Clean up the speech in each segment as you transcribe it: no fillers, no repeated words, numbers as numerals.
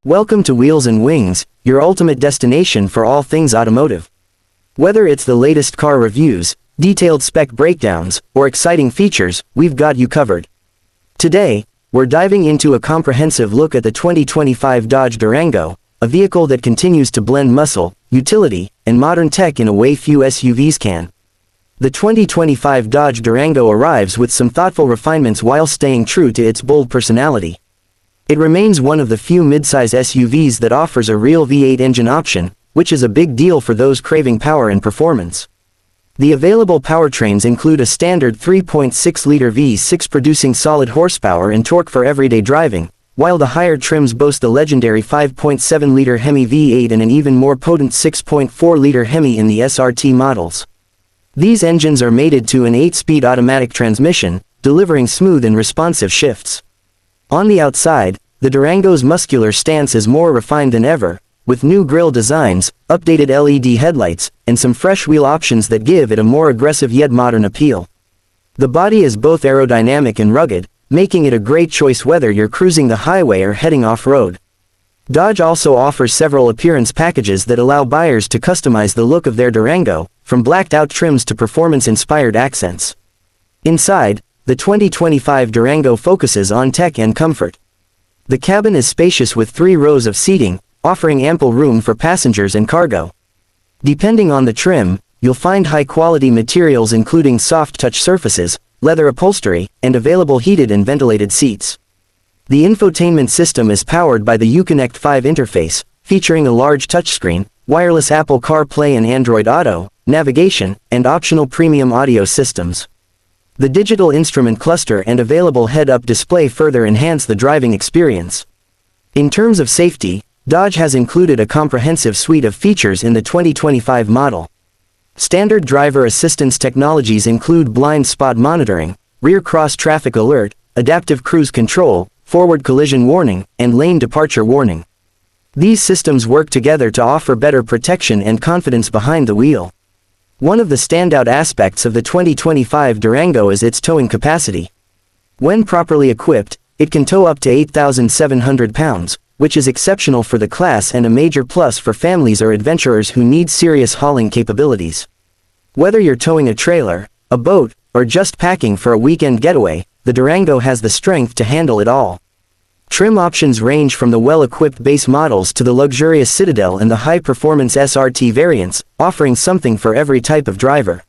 Welcome to Wheels and Wings, your ultimate destination for all things automotive. Whether it's the latest car reviews, detailed spec breakdowns, or exciting features, we've got you covered. Today, we're diving into a comprehensive look at the 2025 Dodge Durango, a vehicle that continues to blend muscle, utility, and modern tech in a way few SUVs can. The 2025 Dodge Durango arrives with some thoughtful refinements while staying true to its bold personality. It remains one of the few midsize SUVs that offers a real V8 engine option, which is a big deal for those craving power and performance. The available powertrains include a standard 3.6-liter V6 producing solid horsepower and torque for everyday driving, while the higher trims boast the legendary 5.7-liter Hemi V8 and an even more potent 6.4-liter Hemi in the SRT models. These engines are mated to an 8-speed automatic transmission, delivering smooth and responsive shifts. On the outside, the Durango's muscular stance is more refined than ever, with new grille designs, updated LED headlights, and some fresh wheel options that give it a more aggressive yet modern appeal. The body is both aerodynamic and rugged, making it a great choice whether you're cruising the highway or heading off-road. Dodge also offers several appearance packages that allow buyers to customize the look of their Durango, from blacked-out trims to performance-inspired accents. Inside, the 2025 Durango focuses on tech and comfort. The cabin is spacious with 3 rows of seating, offering ample room for passengers and cargo. Depending on the trim, you'll find high-quality materials including soft-touch surfaces, leather upholstery, and available heated and ventilated seats. The infotainment system is powered by the Uconnect 5 interface, featuring a large touchscreen, wireless Apple CarPlay and Android Auto, navigation, and optional premium audio systems. The digital instrument cluster and available head-up display further enhance the driving experience. In terms of safety, Dodge has included a comprehensive suite of features in the 2025 model. Standard driver assistance technologies include blind spot monitoring, rear cross-traffic alert, adaptive cruise control, forward collision warning, and lane departure warning. These systems work together to offer better protection and confidence behind the wheel. One of the standout aspects of the 2025 Durango is its towing capacity. When properly equipped, it can tow up to 8,700 pounds, which is exceptional for the class and a major plus for families or adventurers who need serious hauling capabilities. Whether you're towing a trailer, a boat, or just packing for a weekend getaway, the Durango has the strength to handle it all. Trim options range from the well-equipped base models to the luxurious Citadel and the high-performance SRT variants, offering something for every type of driver.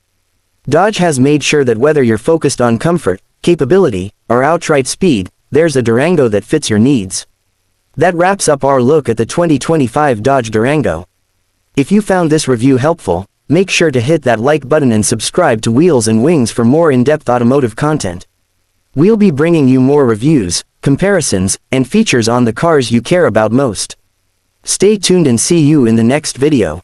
Dodge has made sure that whether you're focused on comfort, capability, or outright speed, there's a Durango that fits your needs. That wraps up our look at the 2025 Dodge Durango. If you found this review helpful, make sure to hit that like button and subscribe to Wheels and Wings for more in-depth automotive content. We'll be bringing you more reviews, comparisons, and features on the cars you care about most. Stay tuned and see you in the next video.